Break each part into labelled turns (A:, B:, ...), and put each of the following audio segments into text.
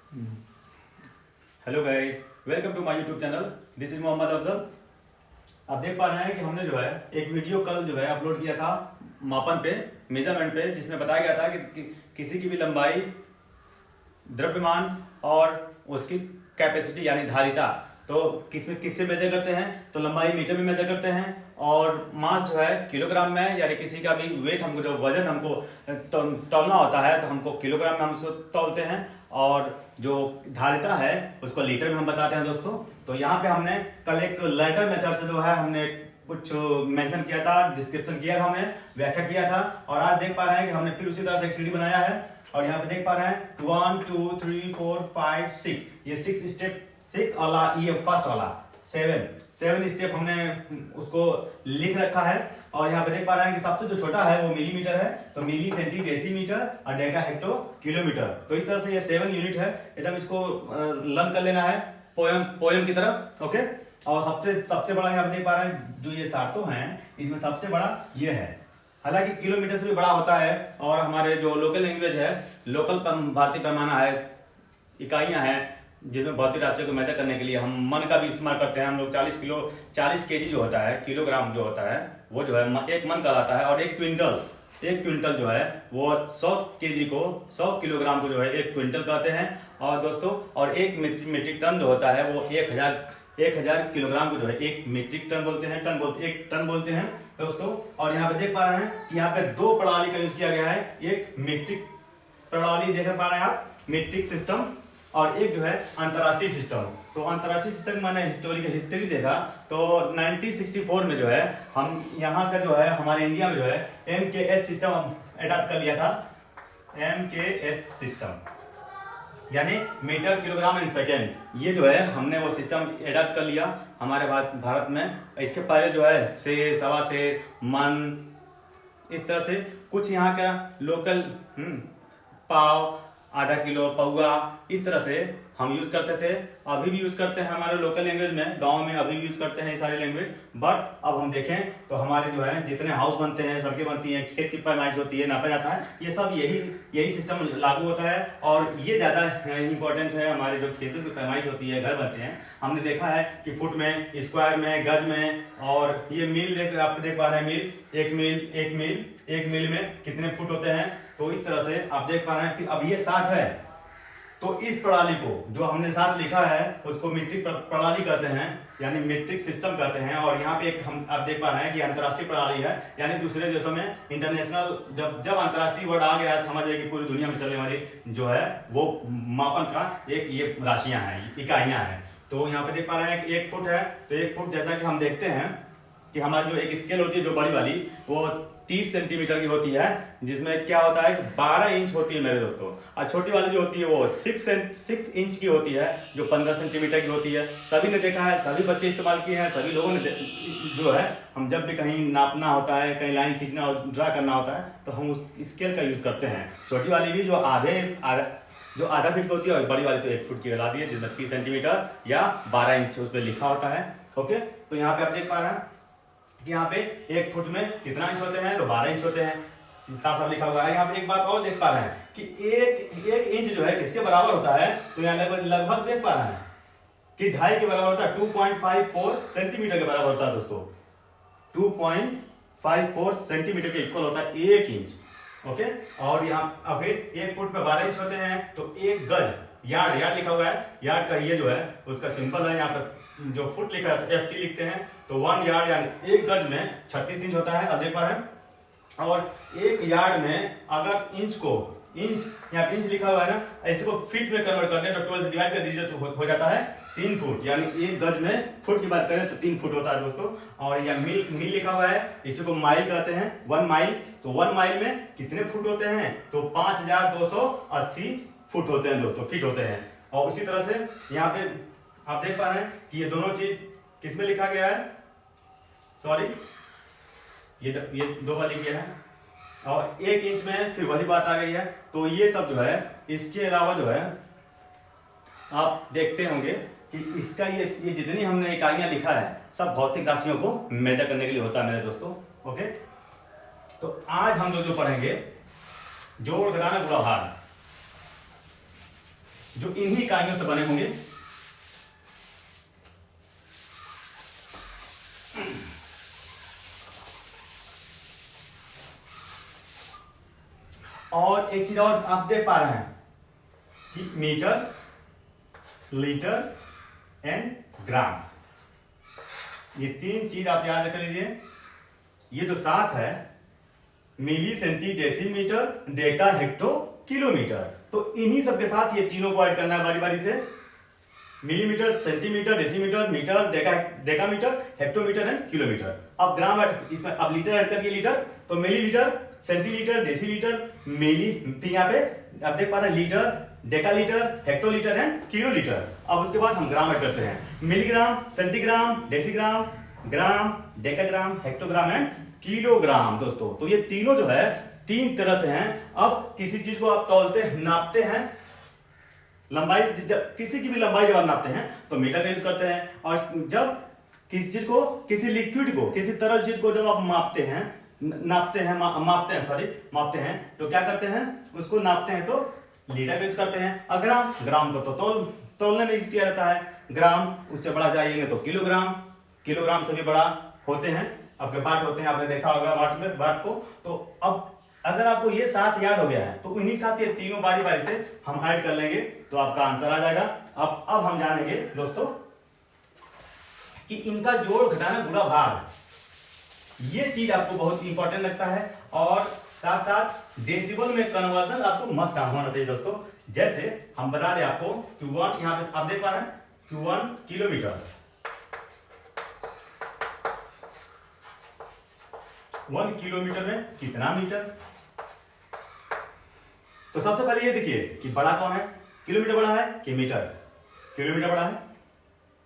A: Hello guys, welcome to my YouTube channel. This is Mohammad Afzal. आप देख पा रहे हैं कि हमने जो है एक वीडियो कल जो है अपलोड किया था मापन पे, मेजरमेंट पे, जिसमें बताया गया था कि किसी की भी लंबाई, द्रव्यमान और उसकी कैपेसिटी यानी धारिता, तो किससे मेजर करते हैं, तो लंबाई मीटर में मेजर करते हैं और मास जो है किलोग्राम में, यानी किसी का भी वेट, हमको जो वजन हमको तौलना होता है तो हमको किलोग्राम में हम उसको तौलते हैं, और जो धारिता है उसको लीटर में हम बताते हैं दोस्तों। तो यहाँ पे हमने कल एक लैडर मेथड से जो है हमने कुछ मेंशन किया था, डिस्क्रिप्शन किया था, हमने व्याख्या किया था, और आज देख पा रहे हैं कि हमने फिर उसी तरह से एक सीढ़ी बनाया है। और यहाँ पे देख पा रहे हैं 1 2 3 4 5 6, ये 6 स्टेप, 6 वाला, ये फर्स्ट वाला 7 स्टेप हमने उसको लिख रखा है। और यहाँ पे देख पा रहे हैं कि सबसे जो छोटा है वो मिलीमीटर है, तो मिली, सेंटी, डेसीमीटर और डेका हेक्टो किलोमीटर। तो इस तरह से ये 7 यूनिट है, एकदम इसको लर्न कर लेना है पोएम की तरह। ओके, और सबसे बड़ा यहाँ पे देख पा रहे हैं जो ये सातों हैं, इसमें सबसे बड़ा ये है। हालांकि किलोमीटर से भी बड़ा होता है, और हमारे जो लोकल लैंग्वेज है, लोकल भारतीय पैमाना है, इकाइयां हैं, जिसमें भौतिक राशियों को मेजर करने के लिए हम मन का भी इस्तेमाल करते हैं। हम लोग 40 केजी जो होता है, किलोग्राम जो होता है, वो जो है एक मन कहलाता है। और एक क्विंटल जो है वो 100 केजी को, 100 किलोग्राम को जो है एक क्विंटल कहते हैं। और दोस्तों, और एक मीट्रिक टन जो होता है वो 1000 किलोग्राम को जो है एक मीट्रिक टन बोलते हैं, एक टन बोलते हैं दोस्तों। और यहाँ पे देख पा रहे हैं कि यहाँ पे दो प्रणाली का यूज किया गया है। एक मीट्रिक प्रणाली देख पा रहे हैं आप, मीट्रिक सिस्टम, और एक जो है अंतरराष्ट्रीय सिस्टम। तो अंतरराष्ट्रीय सिस्टम मैंने हिस्ट्री देखा तो 1964 में जो है हम यहाँ का जो है हमारे इंडिया में जो है MKS सिस्टम अडॉप्ट कर लिया था। MKS सिस्टम यानी मीटर, किलोग्राम एंड सेकेंड, ये जो है हमने वो सिस्टम अडॉप्ट कर लिया हमारे भारत में। इसके पहले जो है से, सवा से, मन, इस तरह से कुछ यहाँ का लोकल पाव, आधा किलो, पौआ, इस तरह से हम यूज करते थे। अभी भी यूज करते हैं हमारे लोकल लैंग्वेज में, गांव में अभी भी यूज करते हैं ये सारी लैंग्वेज। बट अब हम देखें तो हमारे जो है जितने हाउस बनते हैं, सड़कें बनती हैं, खेत की पैमाइश होती है, नापा जाता है, ये सब यही सिस्टम लागू होता है। और ये ज्यादा इंपॉर्टेंट है। हमारे जो खेतों की पैमाइश होती है, घर बनते हैं, हमने देखा है कि फुट में, स्क्वायर में, गज में, और ये मील आप देख पा रहे हैं, एक मील में कितने फुट होते हैं। तो इस तरह से आप देख पा रहे हैं कि अब ये 7 है, तो इस प्रणाली को जो हमने 7 लिखा है उसको मीट्रिक प्रणाली कहते हैं, यानी मीट्रिक सिस्टम कहते हैं। और यहाँ पे एक हम आप देख पा रहे हैं कि अंतरराष्ट्रीय प्रणाली है, यानी दूसरे देशों में इंटरनेशनल, जब अंतरराष्ट्रीय वर्ड आ गया, समझ जाइए कि पूरी दुनिया में चलने वाली जो है वो मापन का एक ये राशियां हैं, इकाइयां हैं। तो यहाँ पे देख पा रहे हैं कि 1 फुट है, तो 1 फुट जैसा कि हम देखते हैं कि हमारी जो एक स्केल होती है, जो बड़ी वाली, वो 30 सेंटीमीटर की होती है, जिसमें क्या होता है कि 12 इंच होती है मेरे दोस्तों। और छोटी वाली जो होती है वो 6 इंच की होती है, जो 15 सेंटीमीटर की होती है। सभी ने देखा है, सभी बच्चे इस्तेमाल किए हैं, सभी लोगों ने जो है, हम जब भी कहीं नापना होता है, कहीं लाइन खींचना, ड्रा करना होता है, तो हम उस स्केल का यूज करते हैं। छोटी वाली भी जो आधा फीट की होती है, और बड़ी वाली तो 1 फुट की लगाती है, जिसमें 30 सेंटीमीटर या 12 इंच उस पर लिखा होता है। ओके, तो यहाँ पे आप देख पा रहे हैं कि यहाँ पे 1 फुट में कितना इंच होते हैं, तो 12 इंच होते हैं, साफ साफ लिखा हुआ है। यहाँ पे एक बात और देख पा रहे हैं कि एक इंच जो है किसके बराबर होता है, तो यहाँ लगभग देख पा रहे हैं कि 2.5 के बराबर होता है, 2.54 सेंटीमीटर के बराबर होता है दोस्तों। 2.54 सेंटीमीटर के इक्वल होता है 1 इंच। ओके, और यहाँ फिर 1 फुट में 12 इंच होते हैं, तो 1 गज, यार्ड लिखा हुआ है, यार्ड का ये जो है उसका सिंपल है। यहाँ पर जो फुट लिखा है तो FT लिखते हैं, तो 1 यार्ड यानी 1 गज में 36 इंच होता है। अब देख पा रहे हैं, और 1 यार्ड में अगर इंच यहाँ पे इंच लिखा हुआ है ना, ऐसे को फीट में कन्वर्ट करने तो 12 से डिवाइड कर दीजिए तो हो जाता है 3 फुट, यानी 1 गज में फुट की बात करें तो 3 फुट होता है दोस्तों। और यह मील लिखा हुआ है, इसी को माइल कहते हैं, 1 माइल। तो 1 माइल में कितने फुट होते हैं, तो 5280 फुट होते हैं दोस्तों, फीट होते हैं। और उसी तरह से यहाँ पे आप देख पा रहे हैं कि ये दोनों चीज किसमें लिखा गया है, सॉरी, ये 2 वाली गया है, और 1 इंच में फिर वही बात आ गई है। तो ये सब जो है, इसके अलावा जो है आप देखते होंगे कि इसका ये जितनी हमने इकाइयां लिखा है, सब भौतिक राशियों को मेजर करने के लिए होता है मेरे दोस्तों। ओके, तो आज हम लोग जो पढ़ेंगे जोड़, घटाना, गुणा, भाग। जो इन्हीं इकाइयों से बने होंगे। और एक चीज और आप देख पा रहे हैं कि मीटर, लीटर एंड ग्राम, ये तीन चीज आप याद रख लीजिए। ये जो 7 है, milli, centi, decimetre, deca, hecto, kilometre, तो इन्हीं सब के साथ ये तीनों को ऐड करना है बारी बारी से। Millimetre, centimetre, decimetre, metre, decametre, hectometre and kilometre. अब ग्राम इसमें अब लीटर ऐड करिए, लीटर तो मिलीलीटर, सेंटीलीटर, डेसीलीटर, मिली, फिर यहाँ पे आप देख पा रहे हैं litre, decalitre, hectolitre and kilolitre. अब उसके बाद हम ग्राम ऐड करते हैं, milligram, centigram, decigram, gram, decagram, hectogram and kilogram. दोस्तों तो ये तीनों जो है 3 तरह से हैं। अब किसी चीज को आप तौलते हैं, नापते हैं, लंबाई, किसी की भी लंबाई जब आप नापते हैं तो मीटर का यूज करते हैं। और जब किसी चीज को, किसी लिक्विड को, किसी तरल चीज को जब आप मापते हैं, मापते हैं तो क्या करते हैं, उसको नापते हैं तो लीटर का यूज करते हैं। और ग्राम को तो तौलने में यूज किया जाता है। ग्राम, उससे बड़ा जाइएंगे तो किलोग्राम, किलोग्राम से भी बड़ा होते हैं आपके वाट होते हैं, आपने देखा होगा वाट को। तो अब अगर आपको ये 7 याद हो गया है तो इन्हीं साथ ये तीनों बारी बारी से हम ऐड कर लेंगे तो आपका आंसर आ जाएगा। अब हम जानेंगे दोस्तों कि इनका जोड़, घटाना, गुणा, भाग, ये चीज आपको बहुत इंपॉर्टेंट लगता है। और साथ साथ डेसिबल में कन्वर्जन आपको मस्ट होना चाहिए दोस्तों। जैसे हम बता दें आपको कि 1, यहां पे आप देख पा रहे हैं कि 1 किलोमीटर, 1 किलोमीटर में कितना मीटर। तो सबसे पहले ये देखिए कि बड़ा कौन है, किलोमीटर बड़ा है कि मीटर, किलोमीटर बड़ा है।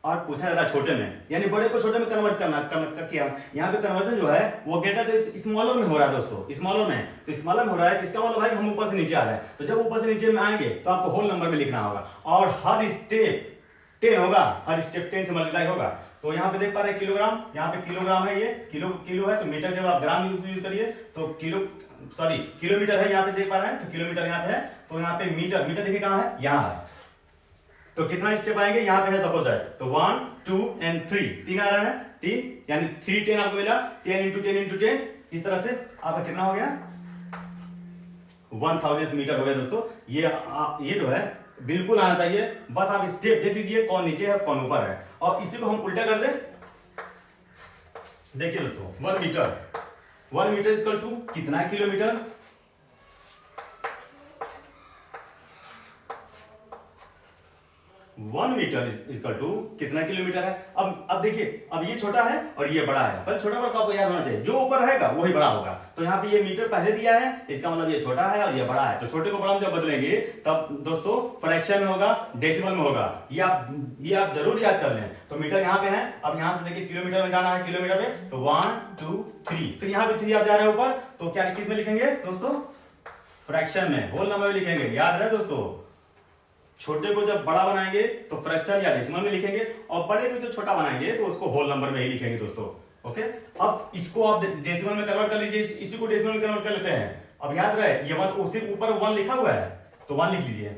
A: और पूछा जा रहा है छोटे में, यानी बड़े को छोटे में कन्वर्ट करना किया। यहाँ पे कन्वर्जन जो है वो ग्रेटर तो स्मॉलर में हो रहा है दोस्तों, स्मॉलर में, तो स्मॉलर में हो रहा है, इसका मतलब भाई हम ऊपर से नीचे आ रहे हैं। तो जब ऊपर से नीचे में आएंगे तो आपको होल नंबर में लिखना होगा और हर स्टेप 10 होगा, हर स्टेप 10 से मल्टीप्लाई होगा। तो यहाँ पे देख पा रहे हैं किलोग्राम, यहाँ पे किलोग्राम है, ये किलो है, तो मीटर जब आप ग्राम यूज करिए तो किलोमीटर है, यहाँ पे देख पा रहे हैं तो किलोमीटर यहाँ पे है। तो यहाँ पे मीटर देखिए कहाँ है, यहाँ है। तो कितना स्टेप आएंगे, यहाँ पे है सपोज है तो 1 2 एंड 3 आ रहा है, 3 यानी 3 10 आपको मिला, 10 इंटू 10 इंटू 10, इस तरह से आपका कितना हो गया, 1000 मीटर हो गया दोस्तों। ये जो है बिल्कुल आना चाहिए, बस आप स्टेप देख लीजिए कौन नीचे है कौन ऊपर है। और इसी को हम उल्टा कर दे, देखिए दोस्तों 1 मीटर इक्वल टू कितना किलोमीटर, 1 मीटर इक्वल टू कितना किलोमीटर है। अब देखिए, अब ये छोटा है और ये बड़ा है, पर छोटा बड़ा तो आपको याद होना चाहिए, जो ऊपर रहेगा वही बड़ा होगा। तो यहाँ पे ये मीटर पहले दिया है, इसका मतलब ये छोटा है और ये बड़ा है। तो छोटे को बड़ा में जब बदलेंगे तब दोस्तों फ्रैक्शन में होगा, डेसिमल में होगा। ये आप जरूर याद कर लें। तो मीटर यहाँ पे है, अब यहाँ से देखिए किलोमीटर में जाना है, किलोमीटर में तो 1 2 3, फिर यहाँ पे 3 आप जा रहे हैं ऊपर, तो क्या किस में लिखेंगे दोस्तों, फ्रैक्शन में, होल नंबर में लिखेंगे। याद रहे दोस्तों, छोटे को जब बड़ा बनाएंगे तो फ्रैक्शन या डेसिमल में लिखेंगे, और बड़े को जो छोटा बनाएंगे तो उसको होल नंबर में ही लिखेंगे दोस्तों। ओके, अब इसको आप डेसिमल में कन्वर्ट कर लीजिए, इसी को डेसिमल में कन्वर्ट कर लेते हैं। अब याद रहे ये 1, उसी ऊपर 1 लिखा हुआ है तो 1 लिख लीजिए,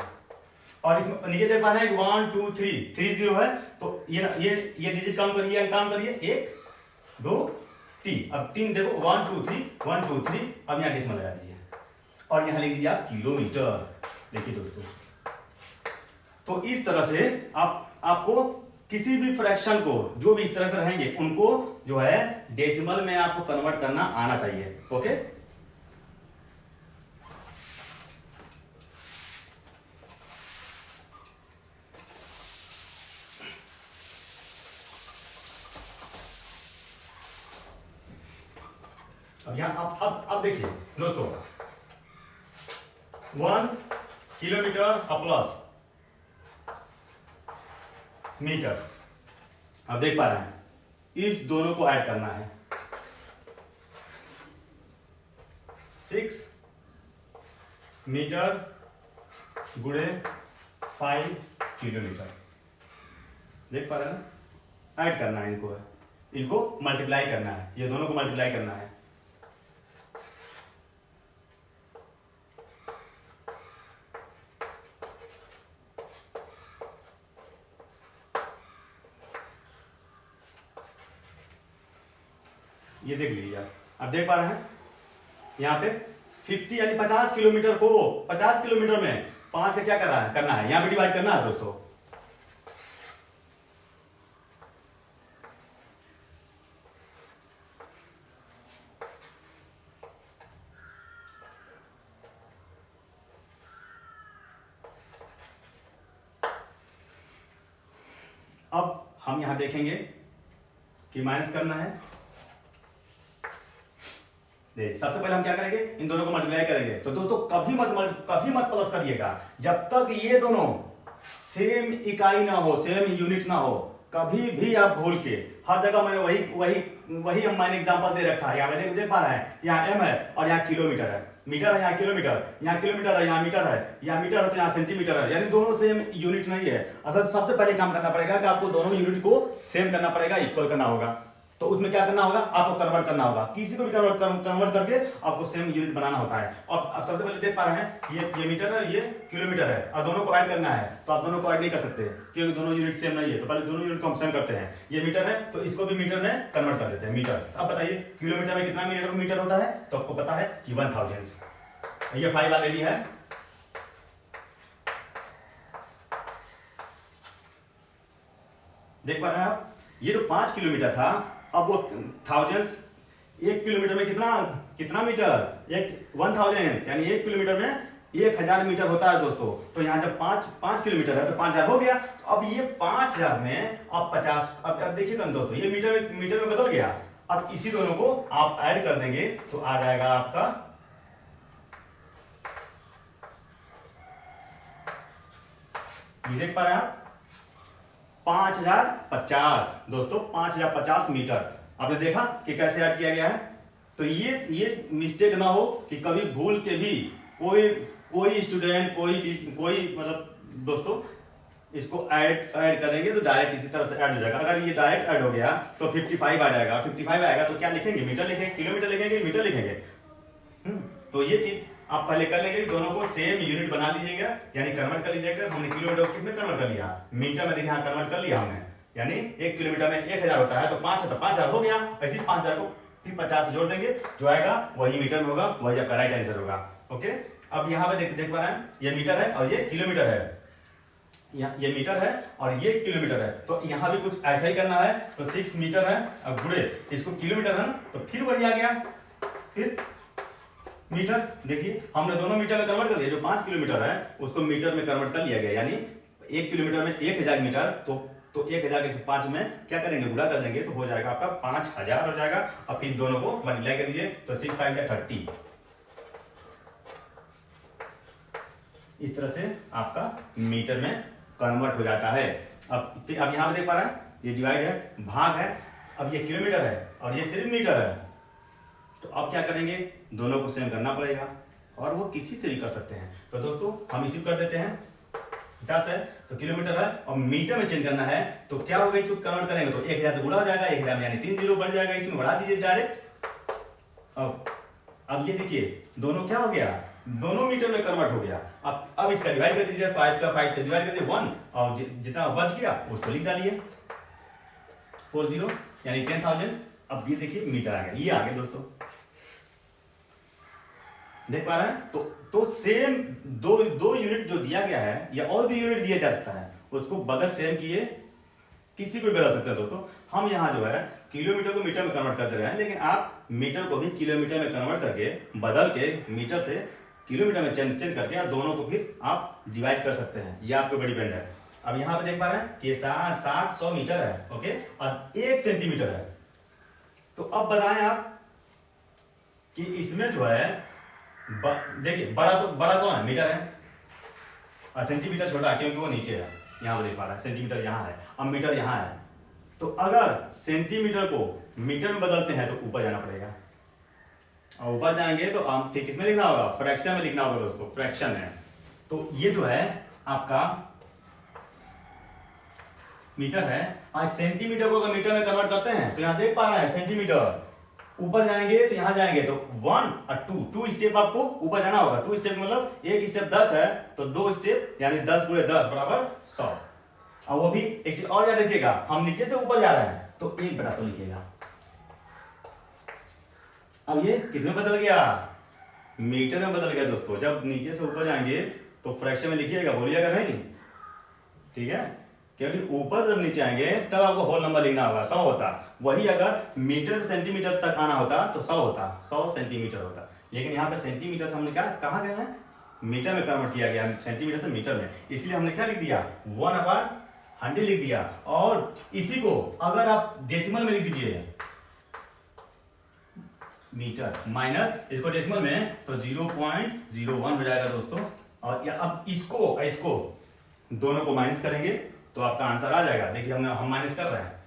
A: और इसमें नीचे देख पा रहे हैं 1 2 3 0 है, तो ये डिजिट काउंट करिए, 1 2 3, अब 3 देखो 1 2 3, अब यहाँ डेसिमल लगा दीजिए और यहाँ लिख दीजिए आप किलोमीटर। देखिए दोस्तों, तो इस तरह से आपको किसी भी फ्रैक्शन को जो भी इस तरह से रहेंगे उनको जो है डेसिमल में आपको कन्वर्ट करना आना चाहिए। ओके, अब यहां अब देखिए दोस्तों, 1 किलोमीटर प्लस मीटर, अब देख पा रहे हैं इस दोनों को ऐड करना है, 6 मीटर गुणे 5 किलोमीटर, देख पा रहे हैं ना, ऐड करना है इनको मल्टीप्लाई करना है, ये दोनों को मल्टीप्लाई करना है। ये देख लीजिए आप देख पा रहे हैं यहाँ पे 50 यानी 50 किलोमीटर को 50 किलोमीटर में 5 का क्या करना है यहाँ पे डिवाइड करना है दोस्तों। अब हम यहां देखेंगे कि माइनस करना है। सबसे पहले हम क्या करेंगे, इन दोनों को मल्टीप्लाई करेंगे। तो दोस्तों कभी मत प्लस करिएगा जब तक ये दोनों सेम इकाई ना हो, सेम यूनिट ना हो। कभी भी आप भूल के, हर जगह मैंने वही मैंने एग्जांपल दे रखा है। यहाँ देख पा रहा है, यहाँ एम है और यहाँ किलोमीटर है, मीटर है यहाँ किलोमीटर, यहाँ किलोमीटर है यहाँ मीटर है, यहाँ मीटर है तो यहाँ सेंटीमीटर है, यानी दोनों सेम यूनिट नहीं है। अगर सबसे पहले काम करना पड़ेगा कि आपको दोनों यूनिट को सेम करना पड़ेगा, इक्वल करना होगा। तो उसमें क्या करना होगा, आपको कन्वर्ट करना होगा, किसी को भी कन्वर्ट करके आपको सेम यूनिट बनाना होता है। और आप सबसे पहले देख पा रहे हैं ये मीटर है, ये किलोमीटर है, और दोनों को ऐड करना है। तो आप दोनों को ऐड नहीं कर सकते क्योंकि दोनों यूनिट सेम नहीं है। तो पहले दोनों यूनिट को हम सेम करते हैं। ये मीटर है तो इसको भी मीटर में कन्वर्ट कर देते हैं, मीटर। अब बताइए किलोमीटर में कितना मीटर होता है, तो आपको पता है कि 1000। ये 5 ऑलरेडी है। देख पा रहे हैं आप, ये जो 5 किलोमीटर था, अब वो थाउजेंड्स, 1 किलोमीटर में कितना मीटर, 1000 यानी 1 किलोमीटर में 1000 मीटर होता है दोस्तों। तो यहाँ जब 5 किलोमीटर है तो 5000 हो गया। अब ये 5000 में अब 50, अब देखिएगा दोस्तों ये मीटर में बदल गया। अब इसी दोनों को आप ऐड कर देंगे तो आ जाएगा आपका ये देख पा रहे हैं आप 5050 दोस्तों, 5050 मीटर। आपने देखा कि कैसे ऐड किया गया है। तो ये मिस्टेक ना हो कि कभी भूल के भी कोई स्टूडेंट कोई मतलब दोस्तों इसको ऐड करेंगे तो डायरेक्ट इसी तरह से ऐड हो जाएगा। अगर ये डायरेक्ट ऐड हो गया तो 55 आ जाएगा। 55 आएगा तो क्या लिखेंगे, मीटर लिखेंगे, किलोमीटर लिखेंगे, मीटर लिखेंगे। तो ये चीज आप पहले कर लेंगे, दोनों को सेम यूनिट बना लीजिएगा, यानी कन्वर्ट कर लीजिएगा। हमने किलोमीटर को कितने कन्वर्ट कर लिया, मीटर में देखिए यहाँ कन्वर्ट कर लिया हमने, यानी 1 किलोमीटर में 1000 होता है तो 5 है तो 5000 हो गया। ऐसे 5000 को फिर 50 से जोड़ देंगे, जो आएगा वही मीटर में होगा, वही आपका राइट आंसर होगा। ओके, अब यहाँ पे देख पा रहे हैं ये मीटर है और ये किलोमीटर है, ये मीटर है और ये किलोमीटर है। तो यहाँ भी कुछ ऐसा ही करना है। तो 6 मीटर है, अब गुणे इसको किलोमीटर है तो फिर वही आ गया, फिर मीटर। देखिए हमने दोनों मीटर में कन्वर्ट कर लिया, जो 5 किलोमीटर है उसको मीटर में कन्वर्ट कर लिया गया, यानी 1 किलोमीटर में 1000 मीटर। तो 1000 के 5 में क्या करेंगे, गुणा कर देंगे तो हो जाएगा आपका 5000 हो जाएगा। और फिर दोनों को मल्टीप्लाई कर दीजिए तो 6 5 या 30। इस तरह से आपका मीटर में कन्वर्ट हो जाता है। अब यहाँ पे देख पा रहे हैं ये डिवाइड है, भाग है। अब ये किलोमीटर है और ये सिर्फ मीटर है। तो अब क्या करेंगे, दोनों को सेम करना पड़ेगा और वो किसी से भी कर सकते हैं। तो दोस्तों हम इसी कर देते हैं, 50 है तो किलोमीटर है और मीटर में चेंज करना है। तो क्या होगा, इसको कन्वर्ट करेंगे तो 1000 से गुणा हो जाएगा, 1000 में यानी 3 जीरो बढ़ जाएगा, इसमें बढ़ा दीजिए डायरेक्ट। अब ये देखिए दोनों क्या हो गया, दोनों मीटर में कन्वर्ट हो गया। अब इसका डिवाइड कर दीजिए, 5 का 5 से डिवाइड कर दीजिए 1, और जितना बच गया उसको लिख डालिए 40 यानी 10,000। अब ये देखिए मीटर आ गया, ये आ गया दोस्तों, देख पा रहे हैं। तो सेम दो यूनिट जो दिया गया है या और भी यूनिट दिया जा सकता है, उसको बगल सेम किए किसी को भी बदल सकते हैं दोस्तों। हम यहाँ जो है किलोमीटर को मीटर में कन्वर्ट कर दे रहे हैं, लेकिन आप मीटर को भी किलोमीटर में कन्वर्ट करके बदल के मीटर से किलोमीटर में चेंज करके आप दोनों को फिर आप डिवाइड कर सकते हैं, ये आपके ऊपर डिपेंड है। अब यहाँ पे देख पा रहे हैं कि 700 मीटर है, ओके, और 1 सेंटीमीटर है। तो अब बताएं आप कि इसमें जो है देखिए बड़ा कौन है, मीटर है, और सेंटीमीटर छोटा है क्योंकि वो नीचे है। यहाँ पे देख पा रहा है सेंटीमीटर यहाँ है, अब मीटर यहाँ है। तो अगर सेंटीमीटर को मीटर में बदलते हैं तो ऊपर जाना पड़ेगा, और ऊपर जाएंगे तो हम फिर किसमें लिखना होगा, फ्रैक्शन में लिखना होगा दोस्तों, फ्रैक्शन है। तो ये जो है आपका मीटर है, आज सेंटीमीटर को अगर मीटर में कन्वर्ट करते हैं तो यहाँ देख पा रहे हैं सेंटीमीटर, ऊपर जाएंगे तो यहां जाएंगे तो 1 और 2 स्टेप आपको ऊपर जाना होगा। 2 स्टेप मतलब एक स्टेप 10 है तो 2 स्टेप यानी 10 गुणे 10 बराबर 100। और वो भी एक चीज और याद रखिएगा, हम नीचे से ऊपर जा रहे हैं तो 1/100 लिखिएगा। अब ये किसमें बदल गया, मीटर में बदल गया दोस्तों। जब नीचे से ऊपर जाएंगे तो फ्रैक्शन में लिखिएगा, बोलिएगा नहीं, ठीक है, क्योंकि ऊपर जब नीचे आएंगे तब आपको होल नंबर लिखना होगा। 100 होता, वही अगर मीटर से सेंटीमीटर तक आना होता तो 100 होता, 100 सेंटीमीटर होता। लेकिन यहाँ पे सेंटीमीटर से हमने क्या कहाँ गए हैं, मीटर में कन्वर्ट किया गया, सेंटीमीटर से मीटर में, इसलिए हमने क्या लिख दिया 1/100 लिख दिया। और इसी को अगर आप डेसिमल में लिख दीजिए, मीटर माइनस इसको डेसिमल में, तो 0.01 हो जाएगा दोस्तों। और अब इसको दोनों को माइनस करेंगे तो आपका आंसर आ जाएगा। देखिए हम माइनस कर रहे हैं,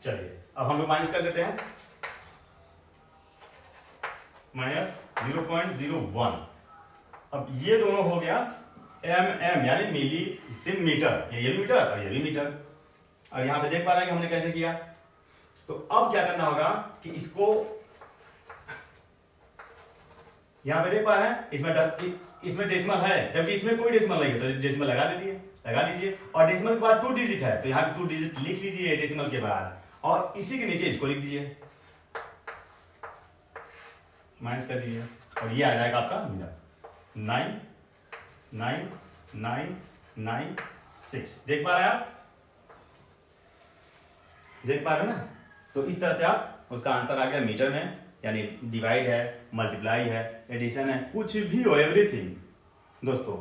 A: चलिए अब हम लोग माइनस कर देते हैं, -0.01। अब ये दोनों हो गया एम यानी मिली से मीटर, ये भी मीटर और ये भी मीटर। और यहां पे देख पा रहे हैं कि हमने कैसे किया। तो अब क्या करना होगा कि इसको यहां पे देख पा रहे हैं, इसमें डेसिमल है जबकि इसमें कोई डेसिमल नहीं है, तो डेसिमल लगा लीजिए। और डेसिमल के बाद 2 डिजिट है तो यहां पे 2 डिजिट लिख लीजिए डेसिमल के बाद, और इसी के नीचे इसको लिख दीजिए, माइनस कर दीजिए, और ये आ जाएगा आपका मीटर 99996। देख पा रहे हैं आप, देख पा रहे हैं ना। तो इस तरह से आप उसका आंसर आ गया मीटर में, यानी डिवाइड है, मल्टीप्लाई है, एडिशन है, कुछ भी हो, एवरीथिंग दोस्तों।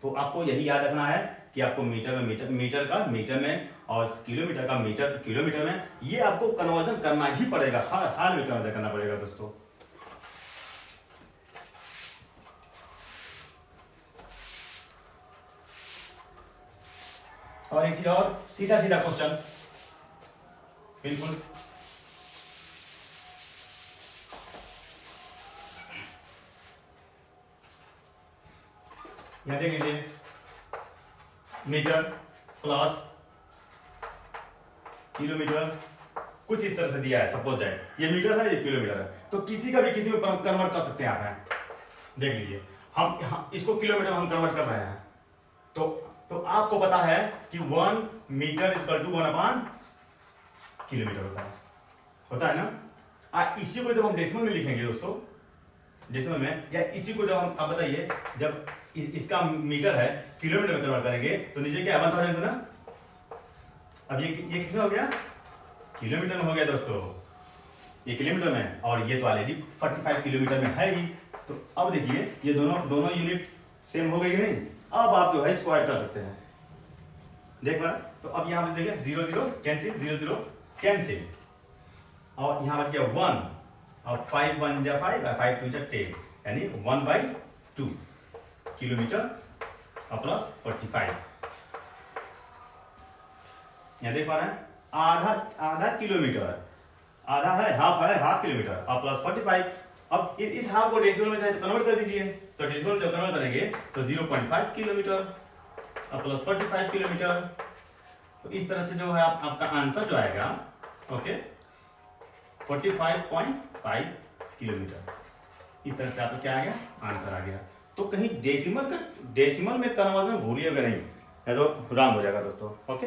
A: तो आपको यही याद रखना है कि आपको मीटर का मीटर में और किलोमीटर का किलोमीटर में, ये आपको कन्वर्जन करना ही पड़ेगा, हर हाल में कन्वर्जन करना पड़ेगा दोस्तों। और एक चीज और, सीधा क्वेश्चन, बिल्कुल यहां देख लीजिए, मीटर प्लस किलोमीटर, कुछ इस तरह से दिया है। सपोज दैट ये मीटर है, ये किलोमीटर है, तो किसी में कन्वर्ट कर सकते हैं आप। देख लीजिए, हम इसको किलोमीटर में हम कन्वर्ट कर रहे हैं, तो आपको पता है कि 1 मीटर इक्वल टू 1/, किलोमीटर होता है ना। इसी को जब हम डेसिमल में लिखेंगे दोस्तों, डेसिमल में, या इसी को जब हम, आप बताइए, जब इसका मीटर है किलोमीटर में कन्वर्ट करेंगे तो नीचे क्या 1000 ना। अब ये किसमें हो गया, किलोमीटर में हो गया दोस्तों, ये किलोमीटर में, और ये तो ऑलरेडी 45 किलोमीटर में है ही। तो अब देखिए ये दोनों यूनिट सेम हो गई कि नहीं। अब आप जो है इसको ऐड कर सकते हैं, देख पा। तो अब यहाँ पे देखिए 0 0 कैंसिल, 0 0 कैंसिल, और यहाँ बच गया 1, और 5 1 जा 5 और 5 2 जा 10, यानी 1/2 किलोमीटर और प्लस 45। यहाँ देख पा रहे हैं, आधा किलोमीटर, आधा है, हाफ किलोमीटर और प्लस 45। अब इस हाफ को डेसिमल में चाहे तो कन्वर्ट कर दीजिए, तो डेसिमल जब कन्वर्ट करेंगे तो 0.5 किलोमीटर और प्लस 45 किलोमीटर। तो इस तरह से जो है आपका आंसर जो आएगा, ओके, 45.5 किलोमीटर। इस तरह से आपका क्या आ गया, आंसर आ गया। तो कहीं डेसिमल में कन्वर्जन भूलिएगा नहीं, है तो राम हो जाएगा दोस्तों। ओके,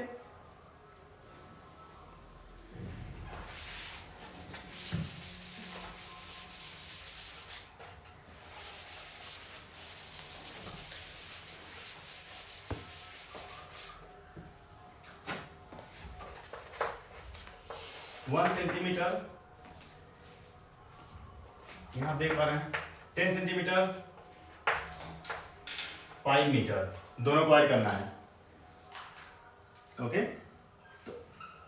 A: वन सेंटीमीटर, यहां देख पा रहे हैं 10 सेंटीमीटर, 5 मीटर, दोनों को ऐड करना है। ओके, तो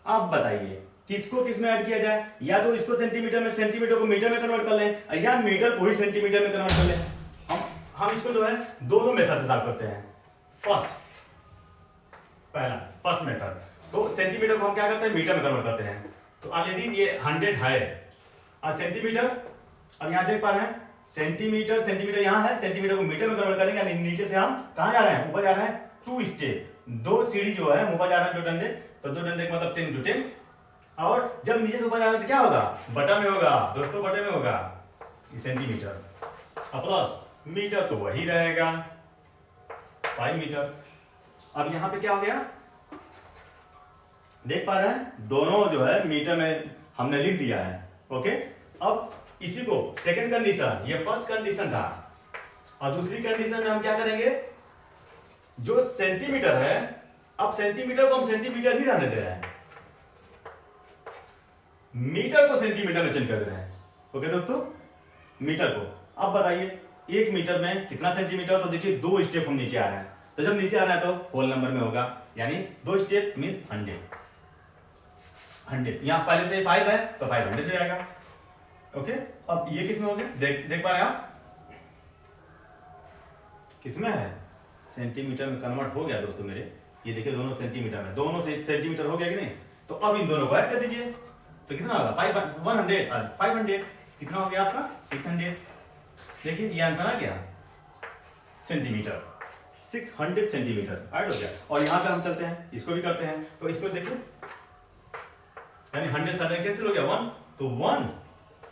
A: अब बताइए किसको किस में ऐड किया जाए, या तो इसको सेंटीमीटर को मीटर में कन्वर्ट कर लें, या मीटर को ही सेंटीमीटर में कन्वर्ट कर लें। हम इसको जो है दोनों मेथड से सॉल्व करते हैं। फर्स्ट मेथड, तो सेंटीमीटर को हम क्या करते हैं, मीटर में कन्वर्ट करते हैं। तो ऑलरेडी ये 100 है, और सेंटीमीटर, अब यहां देख पा रहे हैं सेंटीमीटर यहां है, सेंटीमीटर को मीटर में कन्वर्ट करेंगे। नीचे से हम कहां जा रहे हैं, ऊपर जा रहे हैं, 2 स्टेप, 2 सीढ़ी जो है ऊपर जा रहा है, 2 डंडे, तो 2 डंडे का मतलब 10 × 10। और जब नीचे से ऊपर जा रहा है तो क्या होगा, बटा में होगा दोस्तों, बटे में होगा सेंटीमीटर, और प्लस मीटर तो वही रहेगा 5 मीटर। अब यहां पे क्या हो गया, देख पा रहे हैं, दोनों जो है मीटर में हमने लिख दिया है। ओके, अब इसी को सेकंड कंडीशन, ये फर्स्ट कंडीशन था, और दूसरी कंडीशन में हम क्या करेंगे, जो सेंटीमीटर है, अब सेंटीमीटर को हम सेंटीमीटर ही रहने दे रहे हैं, मीटर को सेंटीमीटर में चेंज कर दे रहे हैं। ओके दोस्तों, मीटर को अब बताइए 1 मीटर में कितना सेंटीमीटर, तो देखिए 2 स्टेप हम नीचे आ रहे हैं, तो जब नीचे आ रहा है तो होल नंबर में होगा, यानी 2 स्टेप मींस 100। यहां पहले से 5 है तो 500 हो जाएगा। ओके, अब ये किसमें हो गया, देख पा रहे हैं आप, किसमें है, सेंटीमीटर में कन्वर्ट हो गया दोस्तों मेरे। ये देखिए दोनों सेंटीमीटर में, दोनों से सेंटीमीटर हो गया कि नहीं, तो अब इन दोनों को ऐड कर दीजिए, तो कितना होगा 500 कितना हो गया आपका 600। देखिए ये आंसर आ गया, सेंटीमीटर 600 सेंटीमीटर ऐड हो गया। और यहां पर हम चलते हैं, इसको भी करते हैं, तो इसको देखो, यानी 100 से कैंसिल हो गया 1, तो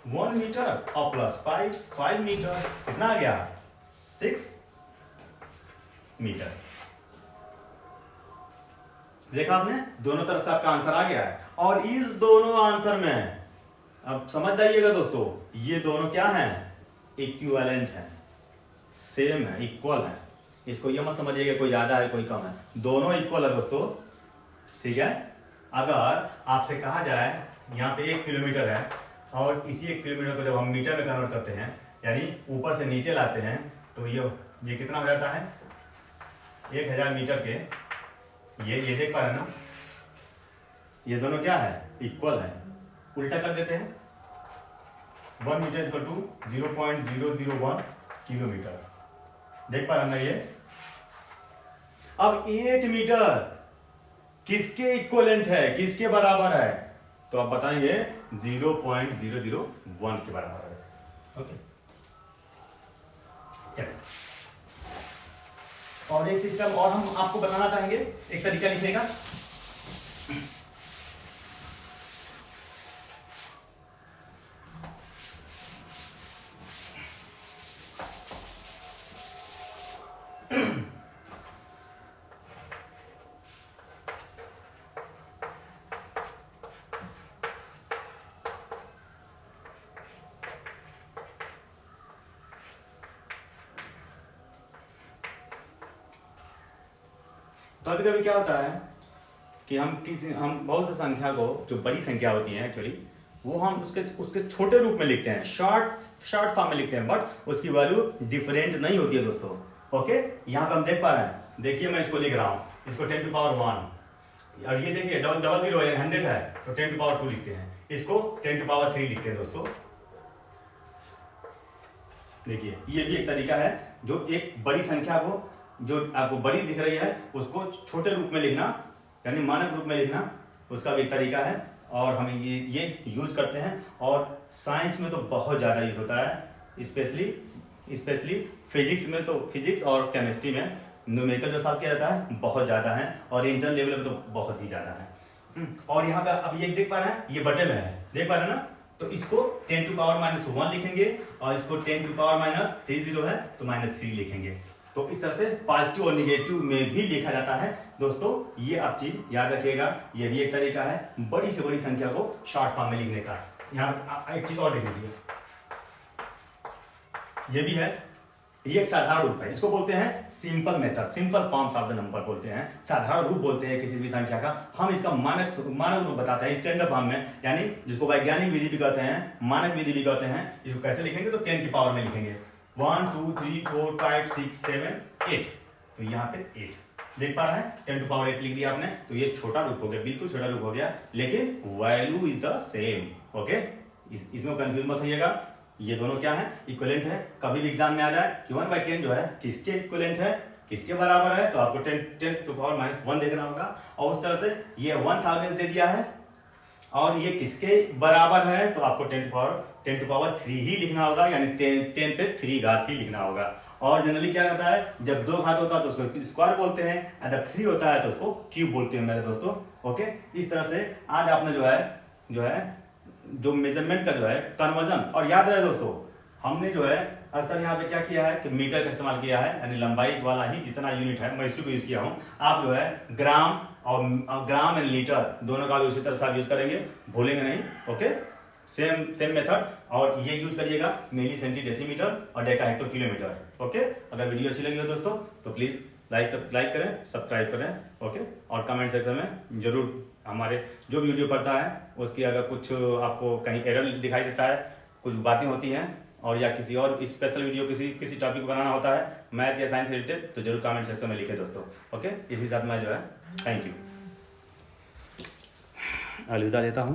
A: 1 मीटर और प्लस 5 मीटर, कितना आ गया 6 मीटर। देखा आपने, दोनों तरफ से आपका आंसर आ गया है। और इस दोनों आंसर में अब समझ जाइएगा दोस्तों, ये दोनों क्या हैं, इक्विवेलेंट हैं, सेम है, इक्वल है। इसको ये मत समझिएगा कोई ज्यादा है कोई कम है, दोनों इक्वल है दोस्तों। ठीक है, अगर आपसे कहा जाए यहाँ पे 1 किलोमीटर है, और इसी 1 किलोमीटर को जब हम मीटर में कन्वर्ट करते हैं, यानी ऊपर से नीचे लाते हैं, तो ये कितना हो जाता है 1000 मीटर के, ये देख पा रहे ना, ये दोनों क्या है, इक्वल है। उल्टा कर देते हैं, 1 मीटर इक्वल टू 0.001 किलोमीटर, देख पा रहे ना ये। अब 1 मीटर किसके इक्वलेंट है, किसके बराबर है, तो आप बताएंगे 0.001 के बराबर है। ओके, चलिए, और एक सिस्टम और हम आपको बताना चाहेंगे, एक तरीका लिखने का। कभी कभी क्या होता है कि हम बहुत सी संख्या को, जो बड़ी संख्या होती है एक्चुअली, वो हम उसके छोटे रूप में लिखते हैं, शॉर्ट फॉर्म में लिखते हैं, बट उसकी वैल्यू डिफरेंट नहीं होती है दोस्तों। ओके, यहाँ पे हम देख पा रहे हैं, देखिए मैं इसको लिख रहा हूँ, इसको 10 टू पावर 1, और ये देखिए डबल 0 है, 100 है, तो 10 टू पावर 2 लिखते हैं, इसको 10 टू पावर 3 लिखते हैं दोस्तों। देखिए ये भी एक तरीका है, जो एक बड़ी संख्या को, जो आपको बड़ी दिख रही है, उसको छोटे रूप में लिखना, यानी मानक रूप में लिखना, उसका भी एक तरीका है, और हम ये यूज करते हैं। और साइंस में तो बहुत ज़्यादा यूज होता है, स्पेशली फिजिक्स में, तो फिजिक्स और केमिस्ट्री में न्यूमेरिकल जो सॉल्व किया जाता है बहुत ज़्यादा है, और इंटर लेवल में तो बहुत ही ज़्यादा है। और यहाँ पे अब ये देख पा रहे हैं, ये बटे में है, देख पा रहे हैं ना, तो इसको 10 टू पावर -1 लिखेंगे, और इसको 10 टू पावर -30 है तो -3 लिखेंगे। तो इस तरह से पॉजिटिव और निगेटिव में भी लिखा जाता है दोस्तों। ये आप चीज याद रखिएगा, ये भी एक तरीका है बड़ी से बड़ी संख्या को शॉर्ट फॉर्म में लिखने का। यहाँ एक चीज और देख लीजिए, ये भी है, ये एक साधारण रूप है, इसको बोलते हैं simple method, simple forms of the number बोलते हैं, साधारण रूप बोलते हैं किसी भी संख्या का। हम इसका मानक रूप बताते हैं स्टैंडर्ड फॉर्म में, यानी जिसको वैज्ञानिक विधि भी कहते हैं, मानक विधि भी कहते हैं। इसको कैसे लिखेंगे, तो 10 की पावर में लिखेंगे, 1 2 3 4 5 6 7 8, तो यहाँ पे 8 देख पा रहे हैं, 10 टू पावर 8 लिख दिया आपने, तो ये छोटा रूप हो गया, बिल्कुल छोटा रूप हो गया, लेकिन value is the same. Okay, इसमें कंफ्यूज मत होइएगा, ये दोनों क्या है, इक्विवेलेंट है। कभी भी एग्जाम में आ जाए कि 1/10 जो है किसके इक्विवेलेंट है, किसके बराबर है, तो आपको 10 टू पावर -1 देखना होगा। और उस तरह से ये 1000 दे दिया है, और ये किसके बराबर है, तो आपको 10 टू पावर 3 ही लिखना होगा, यानी 10 पे 3 घात ही लिखना होगा। और जनरली क्या होता है, जब 2 घात होता है तो उसको स्क्वायर बोलते हैं, और जब 3 होता है तो उसको क्यूब बोलते हैं मेरे दोस्तों। ओके, इस तरह से आज आपने जो मेजरमेंट का जो है कन्वर्जन, और याद रहे दोस्तों, हमने जो है अक्सर यहाँ पे क्या किया है कि मीटर का इस्तेमाल किया है, यानी लंबाई वाला ही जितना यूनिट है मैं इसी को यूज किया हूँ। आप जो है ग्राम और ग्राम एंड लीटर दोनों का भी उसी तरह से आप यूज करेंगे, भूलेंगे नहीं। Okay, same method. और ये यूज करिएगा मिली सेंटी डेसीमीटर और डेका हेक्टर किलोमीटर। ओके, अगर वीडियो अच्छी लगी हो दोस्तों तो प्लीज लाइक करें, सब्सक्राइब करें। ओके, और कमेंट सेक्शन में जरूर हमारे जो वीडियो पड़ता है उसकी अगर कुछ आपको कहीं एरर दिखाई देता है, कुछ बातें होती हैं, और या किसी और स्पेशल वीडियो किसी टॉपिक बनाना होता है मैथ या साइंस से रिलेटेड, तो जरूर कमेंट सेक्शन में लिखे दोस्तों। ओके, इसी साथ मैं जो है थैंक यू, अलविदा लेता हूँ।